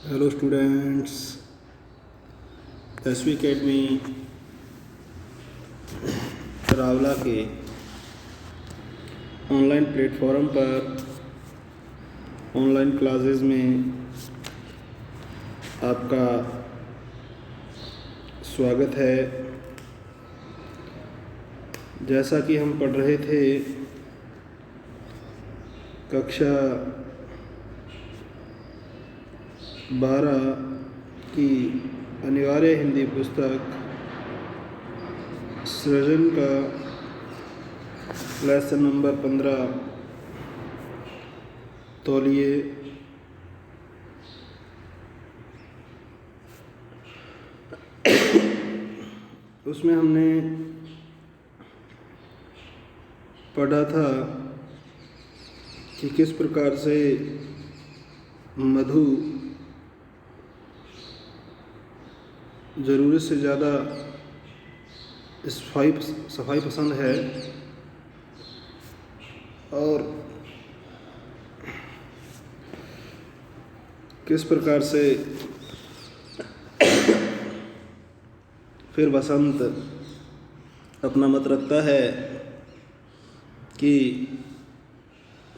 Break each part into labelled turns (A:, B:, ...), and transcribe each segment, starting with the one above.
A: Hello students, SV academy Rawla के online platform पर online classes में आपका स्वागत है। जैसा कि हम पढ़ रहे थे कक्षा 12 की अनिवार्य हिंदी पुस्तक सृजन का लेसन नंबर 15 तौलिए उसमें हमने पढ़ा था कि किस प्रकार से मधु ज़रूरत से ज़्यादा सफाई पसंद है और किस प्रकार से फिर बसंत अपना मत रखता है कि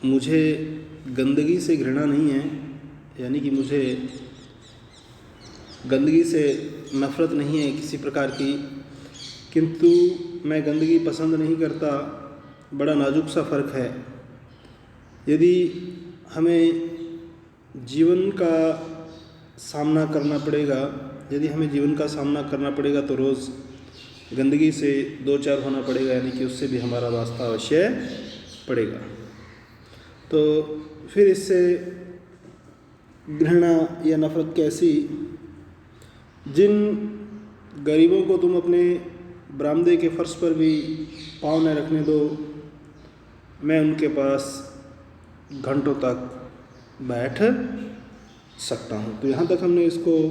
A: मुझे गंदगी से घृणा नहीं है, यानी कि मुझे गंदगी से नफ़रत नहीं है किसी प्रकार की, किंतु मैं गंदगी पसंद नहीं करता। बड़ा नाजुक सा फ़र्क है। यदि हमें जीवन का सामना करना पड़ेगा तो रोज़ गंदगी से दो चार होना पड़ेगा, यानी कि उससे भी हमारा वास्ता अवश्य पड़ेगा। तो फिर इससे घृणा या नफ़रत कैसी? जिन गरीबों को तुम अपने बरामदे के फर्श पर भी पाँव न रखने दो, मैं उनके पास घंटों तक बैठ सकता हूँ। तो यहाँ तक हमने इसको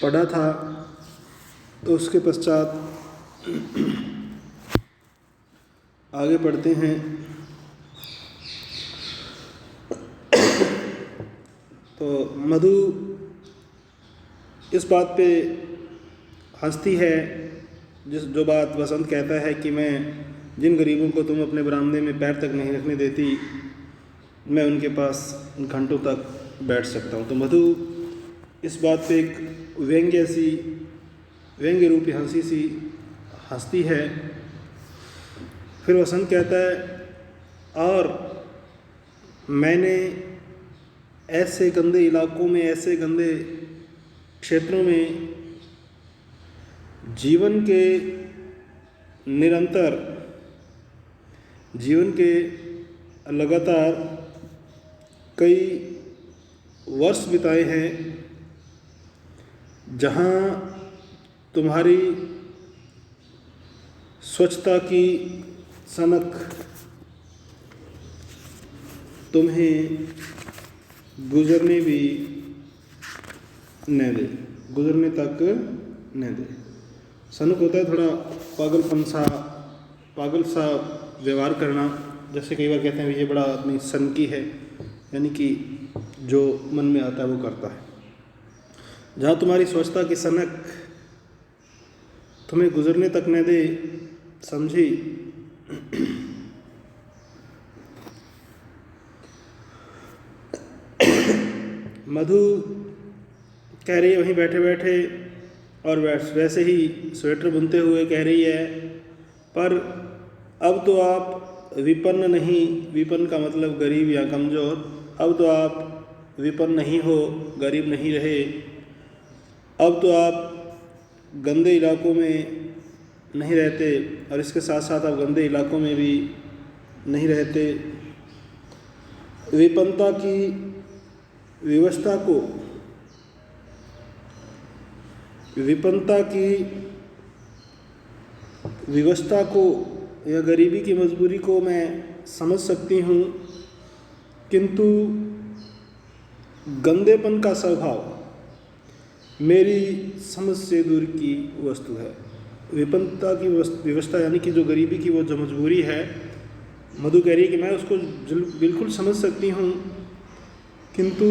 A: पढ़ा था। तो उसके पश्चात आगे पढ़ते हैं। तो मधु इस बात पे हंसती है, जो बात वसंत कहता है कि मैं जिन गरीबों को तुम अपने बरामदे में पैर तक नहीं रखने देती, मैं उनके पास घंटों तक बैठ सकता हूँ। तो मधु इस बात पे एक व्यंग्य रूपी हंसी सी हंसती है। फिर वसंत कहता है, और मैंने ऐसे गंदे इलाकों में, ऐसे गंदे क्षेत्रों में जीवन के लगातार कई वर्ष बिताए हैं, जहाँ तुम्हारी स्वच्छता की सनक तुम्हें गुजरने तक न दे। सनक होता है थोड़ा पागल सा व्यवहार करना। जैसे कई बार कहते हैं ये बड़ा आदमी सनकी है, यानी कि जो मन में आता है वो करता है। जहाँ तुम्हारी स्वच्छता की सनक तुम्हें गुजरने तक न दे, समझी? मधु कह रही है वहीं बैठे बैठे, और वैसे ही स्वेटर बुनते हुए कह रही है, पर अब तो आप विपन्न नहीं, विपन्न का मतलब गरीब या कमज़ोर, अब तो आप विपन्न नहीं हो, गरीब नहीं रहे। अब तो आप गंदे इलाकों में नहीं रहते, और इसके साथ साथ आप गंदे इलाकों में भी नहीं रहते। विपन्नता की विवशता को या गरीबी की मजबूरी को मैं समझ सकती हूँ, किंतु गंदेपन का स्वभाव मेरी समझ से दूर की वस्तु है। विपन्नता की विवशता यानी कि जो गरीबी की वो जो मजबूरी है, मधु कह रही है कि मैं उसको बिल्कुल समझ सकती हूँ, किंतु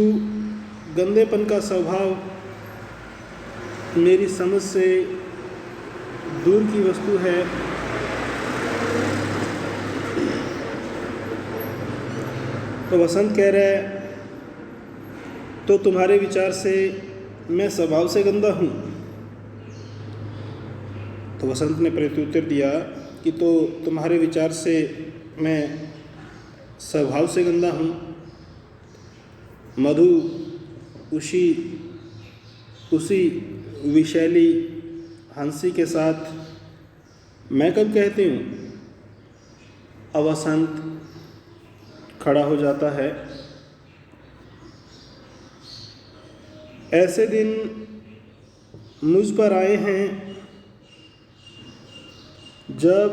A: गंदेपन का स्वभाव मेरी समझ से दूर की वस्तु है। तो वसंत कह रहा है, तो तुम्हारे विचार से मैं स्वभाव से गंदा हूँ? तो वसंत ने प्रत्युत्तर दिया कि तो तुम्हारे विचार से मैं स्वभाव से गंदा हूँ। मधु उसी विशैली हंसी के साथ मैं कब कहती हूँ? अब वसंत खड़ा हो जाता है। ऐसे दिन मुझ पर आए हैं जब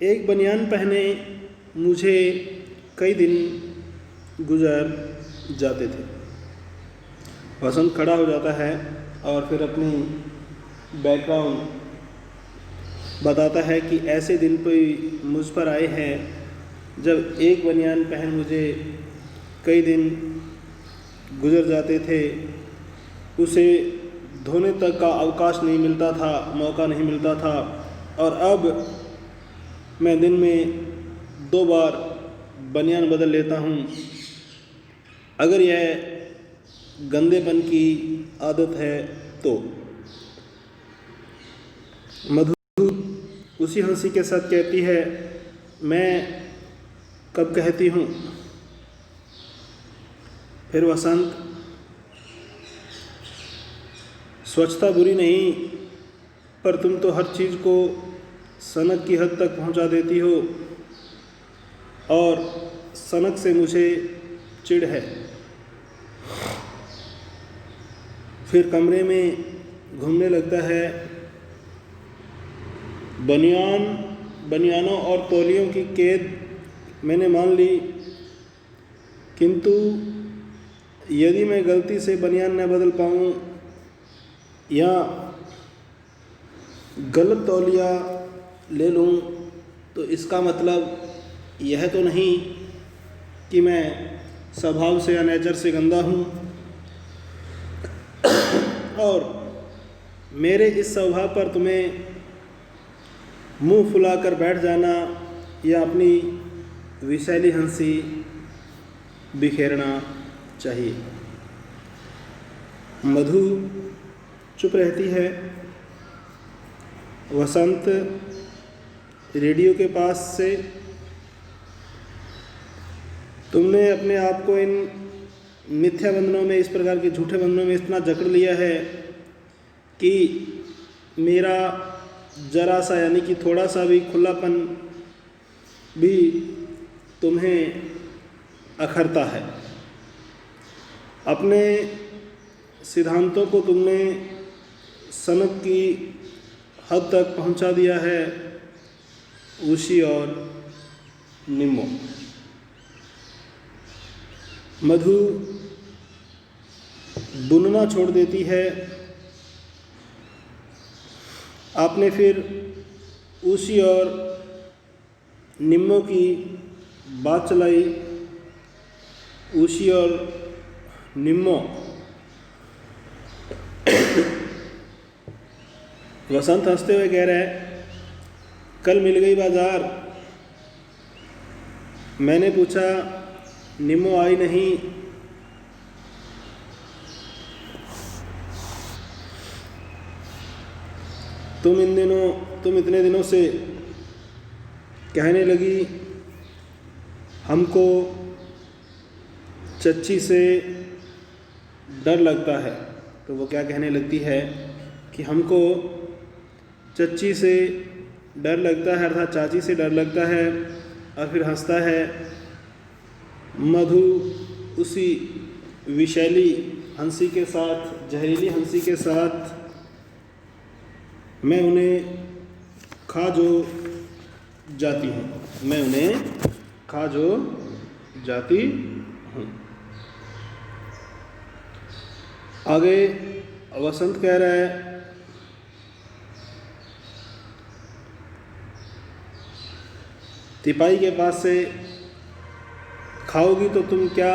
A: एक बनियान पहने मुझे कई दिन गुजर जाते थे। वसंत खड़ा हो जाता है और फिर अपनी बैकग्राउंड बताता है कि ऐसे दिन पे मुझ पर आए हैं जब एक बनियान पहन मुझे कई दिन गुजर जाते थे। उसे धोने तक का अवकाश नहीं मिलता था, मौका नहीं मिलता था, और अब मैं दिन में 2 बार बनियान बदल लेता हूँ। अगर यह गंदेपन की आदत है तो। मधु उसी हंसी के साथ कहती है, मैं कब कहती हूँ? फिर वसंत, स्वच्छता बुरी नहीं, पर तुम तो हर चीज़ को सनक की हद तक पहुँचा देती हो और सनक से मुझे चिढ़ है। फिर कमरे में घूमने लगता है। बनियानों और तौलियों की कैद मैंने मान ली, किंतु यदि मैं गलती से बनियान न बदल पाऊँ या गलत तौलिया ले लूँ तो इसका मतलब यह तो नहीं कि मैं स्वभाव से या नेचर से गंदा हूँ। और मेरे इस स्वभाव पर तुम्हें मुंह फुलाकर बैठ जाना या अपनी विषैली हंसी बिखेरना चाहिए। मधु चुप रहती है। वसंत रेडियो के पास से, तुमने अपने आप को इन मिथ्या बंधनों में, इस प्रकार के झूठे बंधनों में इतना जकड़ लिया है कि मेरा जरा सा यानी कि थोड़ा सा भी खुलापन भी तुम्हें अखरता है। अपने सिद्धांतों को तुमने सनक की हद तक पहुंचा दिया है, उसी और निम्मो। मधु बुनना छोड़ देती है। आपने फिर उसी और निम्मो की बात चलाई। उसी और निम्मो। वसंत हंसते हुए कह रहा है, कल मिल गई बाजार। मैंने पूछा, निम्मो आई नहीं। तुम इतने दिनों से कहने लगी हमको चच्ची से डर लगता है। तो वो क्या कहने लगती है कि हमको चच्ची से डर लगता है, अर्थात चाची से डर लगता है, और फिर हंसता है। मधु उसी विशैली हंसी के साथ, जहरीली हंसी के साथ, मैं उन्हें खा जो जाती हूँ। आगे वसंत कह रहा है, तिपाही के पास से खाओगी तो तुम क्या,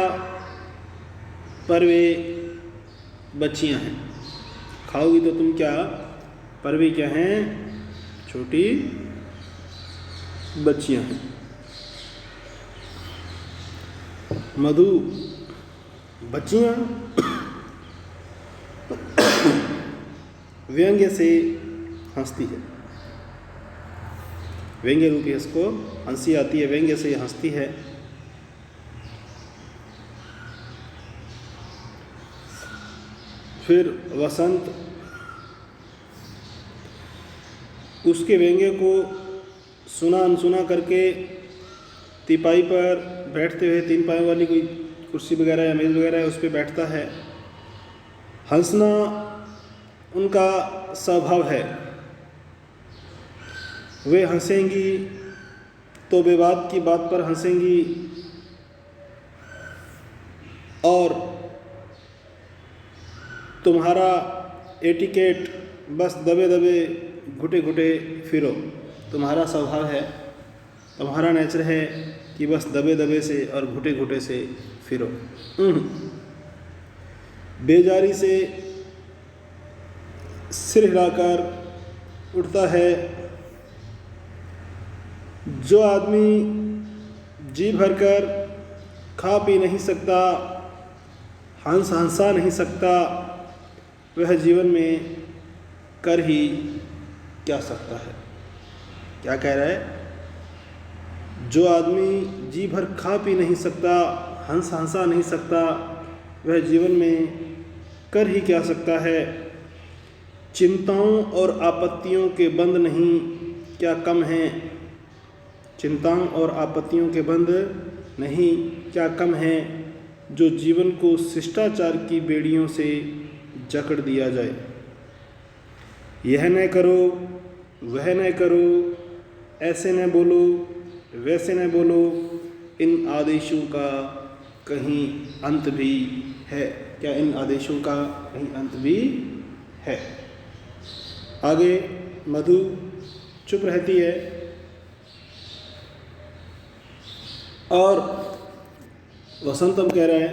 A: पर वे बच्चियां हैं। खाओगी तो तुम क्या, पर वे क्या हैं, छोटी बच्चियां हैं। मधु बच्चियां व्यंग्य से हंसती है। व्यंग्य रूपी इसको हंसी आती है, व्यंग्य से हंसती है। फिर वसंत उसके व्यंग्य को सुना अनसुना करके तिपाई पर बैठते हुए, 3 पायों वाली कोई कुर्सी वगैरह या मेज़ वगैरह है उस पर बैठता है। हंसना उनका स्वभाव है। वे हंसेंगी तो विवाद की बात पर हंसेंगी और तुम्हारा एटिकेट बस दबे दबे घुटे घुटे फिरो। तुम्हारा स्वभाव है, तुम्हारा नेचर है कि बस दबे दबे से और घुटे घुटे से फिरो। बेजारी से सिर हिलाकर उठता है जो आदमी जी भरकर खा पी नहीं सकता, हंसा नहीं सकता, वह जीवन में कर ही क्या सकता है। क्या कह रहा है? जो आदमी जी भर खा पी नहीं सकता, हंसा नहीं सकता, वह जीवन में कर ही क्या सकता है। चिंताओं और आपत्तियों के बंद नहीं क्या कम हैं। चिंताओं और आपत्तियों के बंद नहीं क्या कम हैं, जो जीवन को शिष्टाचार की बेड़ियों से जकड़ दिया जाए। यह न करो, वह न करो, ऐसे न बोलो, वैसे न बोलो, इन आदेशों का कहीं अंत भी है। क्या इन आदेशों का कहीं अंत भी है? आगे मधु चुप रहती है और वसंत अब कह रहा है,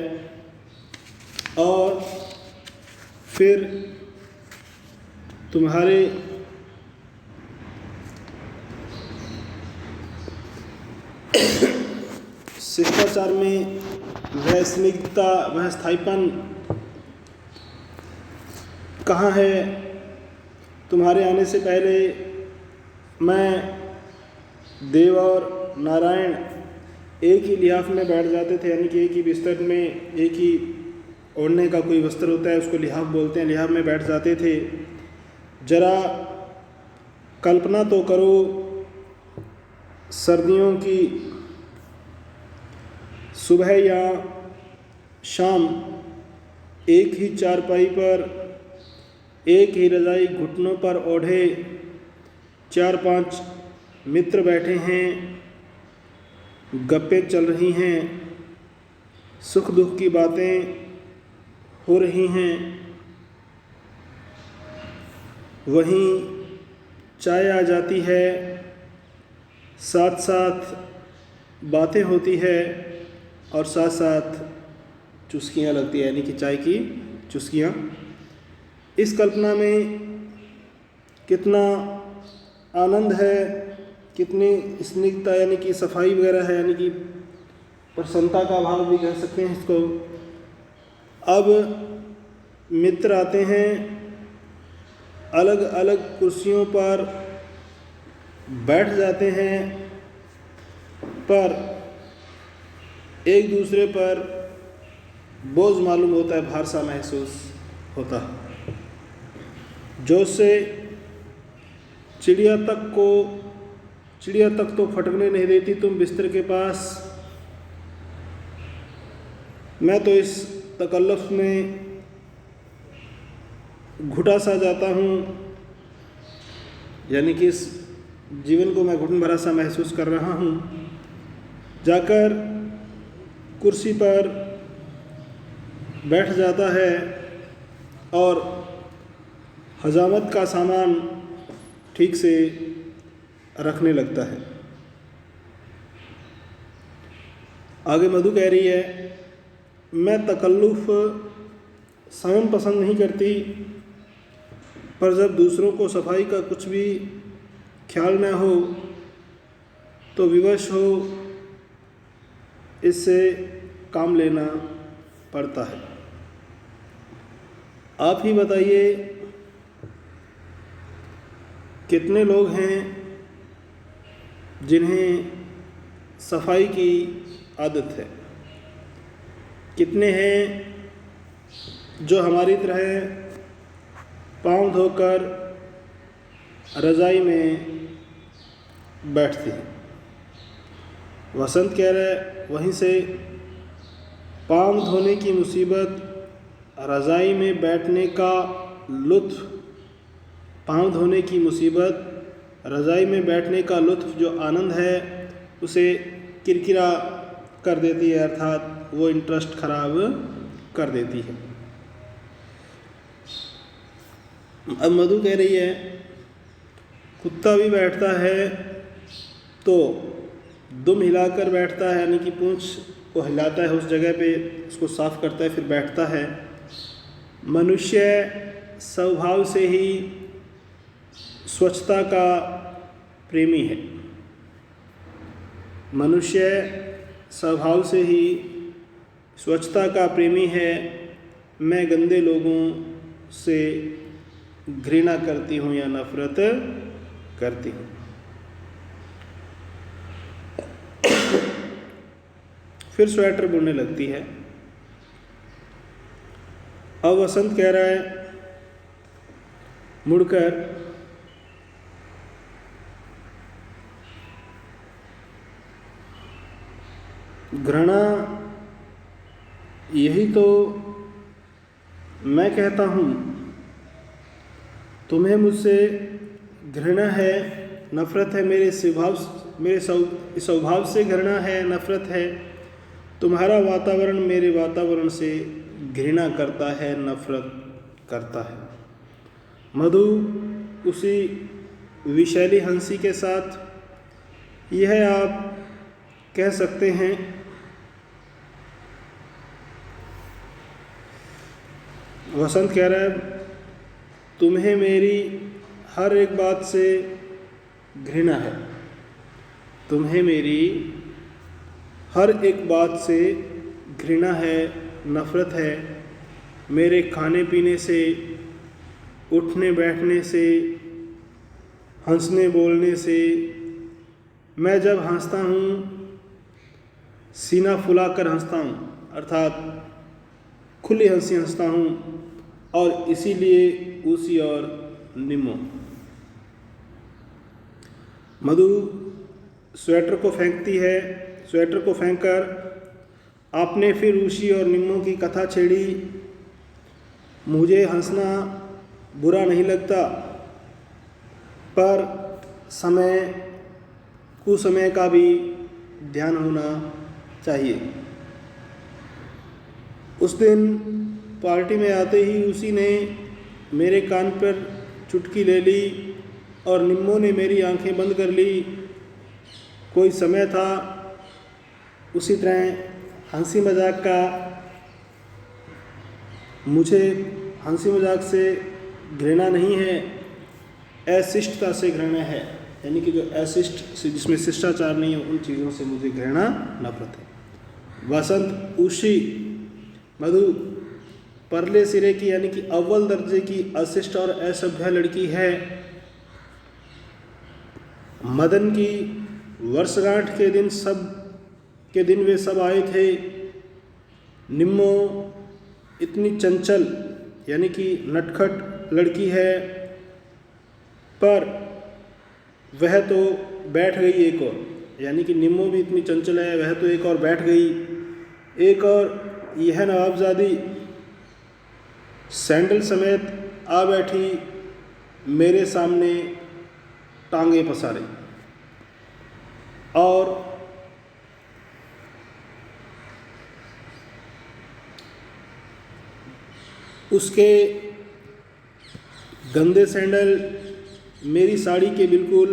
A: और फिर तुम्हारे शिष्टाचार में वह स्निग्धता, वह स्थायीपन कहाँ है? तुम्हारे आने से पहले मैं, देव और नारायण एक ही लिहाफ में बैठ जाते थे, यानी कि एक ही बिस्तर में, एक ही ओढ़ने का कोई वस्त्र होता है उसको लिहाफ बोलते हैं, लिहाफ में बैठ जाते थे। जरा कल्पना तो करो सर्दियों की सुबह या शाम एक ही चारपाई पर, एक ही रजाई घुटनों पर ओढ़े 4-5 मित्र बैठे हैं, गप्पें चल रही हैं, सुख दुख की बातें हो रही हैं, वहीं चाय आ जाती है, साथ साथ बातें होती है और साथ साथ चुस्कियाँ लगती है, यानी कि चाय की चुस्कियाँ। इस कल्पना में कितना आनंद है, कितनी स्निग्धता यानी कि सफाई वगैरह है, यानी कि प्रसन्नता का भाव भी कह सकते हैं इसको। अब मित्र आते हैं, अलग अलग कुर्सियों पर बैठ जाते हैं, पर एक दूसरे पर बोझ मालूम होता है, भार सा महसूस होता है। जोश से चिड़िया तक तो फटकने नहीं देती तुम बिस्तर के पास। मैं तो इस तकल्लुफ़ में घुटा सा जाता हूँ, यानी कि इस जीवन को मैं घुटन भरा सा महसूस कर रहा हूँ। जाकर कुर्सी पर बैठ जाता है और हजामत का सामान ठीक से रखने लगता है। आगे मधु कह रही है, मैं तकल्लुफ़ स्वयं पसंद नहीं करती, पर जब दूसरों को सफाई का कुछ भी ख्याल न हो तो विवश हो इससे काम लेना पड़ता है। आप ही बताइए कितने लोग हैं जिन्हें सफाई की आदत है, कितने हैं जो हमारी तरह पाँव धोकर रज़ाई में बैठते हैं। वसंत कह रहा है वहीं से पाँव धोने की मुसीबत, रज़ाई में बैठने का लुत्फ़, पाँव धोने की मुसीबत, रज़ाई में बैठने का लुत्फ़ जो आनंद है उसे किरकिरा कर देती है, अर्थात वो इंटरेस्ट खराब कर देती है। अब मधु कह रही है कुत्ता भी बैठता है तो दुम हिलाकर बैठता है, यानी कि पूंछ को हिलाता है, उस जगह पे उसको साफ करता है फिर बैठता है। मनुष्य स्वभाव से ही स्वच्छता का प्रेमी है, मनुष्य स्वभाव से ही स्वच्छता का प्रेमी है। मैं गंदे लोगों से घृणा करती हूँ या नफरत करती हूँ। फिर स्वेटर बुनने लगती है। अब वसंत कह रहा है मुड़कर, घृणा यही तो मैं कहता हूँ, तुम्हें मुझसे घृणा है, नफ़रत है, मेरे स्वभाव से घृणा है, नफ़रत है। तुम्हारा वातावरण मेरे वातावरण से घृणा करता है, नफ़रत करता है। मधु उसी विशैली हंसी के साथ यह आप कह सकते हैं वसंत कह रहा है तुम्हें मेरी हर एक बात से घृणा है, तुम्हें मेरी हर एक बात से घृणा है, नफ़रत है। मेरे खाने पीने से, उठने बैठने से, हंसने बोलने से। मैं जब हंसता हूँ सीना फुलाकर हंसता हूँ, अर्थात खुली हंसी हंसता हूँ, और इसीलिए ऊसी और निमो। मधु स्वेटर को फेंकती है। स्वेटर को फेंककर आपने फिर ऊसी और निम्मो की कथा छेड़ी। मुझे हंसना बुरा नहीं लगता, पर समय कुसमय का भी ध्यान होना चाहिए। उस दिन पार्टी में आते ही उसी ने मेरे कान पर चुटकी ले ली और निम्मो ने मेरी आंखें बंद कर ली। कोई समय था, उसी तरह हंसी मजाक का, मुझे हंसी मजाक से घृणा नहीं है, अशिष्टता से घृणा है, यानी कि जो अशिष्ट, जिसमें शिष्टाचार नहीं है, उन चीज़ों से मुझे घृणा, नफरत है। वसंत उसी, मधु परले सिरे की, यानी कि अव्वल दर्जे की अशिष्ट और असभ्य लड़की है। मदन की वर्षगांठ के दिन वे सब आए थे। निम्मो इतनी चंचल, यानी कि नटखट लड़की है, पर वह तो बैठ गई एक और, यानी कि निम्मो भी इतनी चंचल है, वह तो एक और बैठ गई। एक और यह नवाबजादी सैंडल समेत आ बैठी, मेरे सामने टांगे पसारे, और उसके गंदे सैंडल मेरी साड़ी के बिल्कुल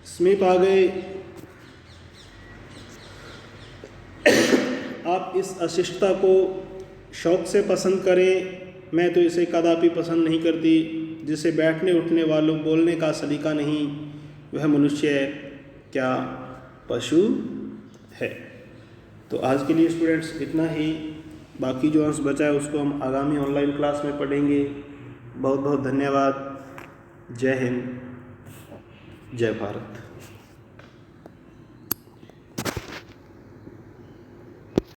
A: समीप आ गए। आप इस अशिष्टता को शौक़ से पसंद करें, मैं तो इसे कदापि पसंद नहीं करती। जिसे बैठने उठने वालों बोलने का सलीका नहीं, वह मनुष्य क्या पशु है। तो आज के लिए स्टूडेंट्स इतना ही, बाकी जो अंश बचा है उसको हम आगामी ऑनलाइन क्लास में पढ़ेंगे। बहुत बहुत धन्यवाद। जय हिंद, जय भारत।